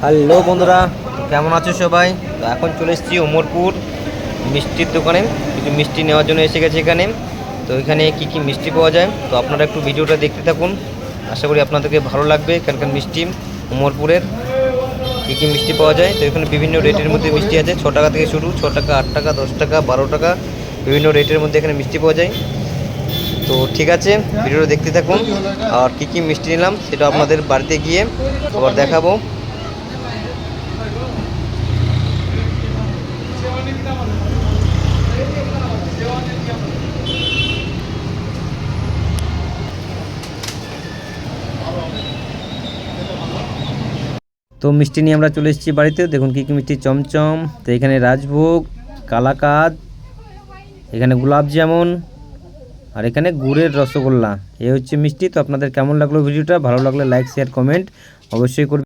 Hello বন্ধুরা, কেমন আছো সবাই? তো এখন চলে এসেছি ওমরপুর মিষ্টির দোকানে। কিছু মিষ্টি নেওয়ার জন্য এসে গেছে এখানে। তো এখানে কি কি মিষ্টি পাওয়া যায়, তো আপনারা একটু ভিডিওটা দেখতে থাকুন। আশা করি আপনাদেরকে ভালো লাগবে। এখানকার মিষ্টি ওমরপুরের কী কী মিষ্টি পাওয়া যায়। তো এখানে বিভিন্ন রেটের মধ্যে মিষ্টি আছে, 6 টাকা থেকে শুরু, 6 টাকা, 8 টাকা, 10 টাকা, 12 টাকা, বিভিন্ন রেটের মধ্যে এখানে মিষ্টি পাওয়া যায়। তো ঠিক আছে, ভিডিওটা দেখতে থাকুন। আর কী কী মিষ্টি নিলাম সেটা আপনাদের বাড়িতে গিয়ে আবার দেখাবো। তো মিষ্টি নিয়ে আমরা চলে এসেছি বাড়িতে। দেখুন কী কী মিষ্টি, চমচম, তো এখানে রাজভোগ, কালাকাঁদ, এখানে গোলাপ জামুন, আর এখানে গুড়ের রসগোল্লা। এই হচ্ছে মিষ্টি। তো আপনাদের কেমন লাগলো ভিডিওটা? ভালো লাগলে লাইক, শেয়ার, কমেন্ট অবশ্যই করবেন।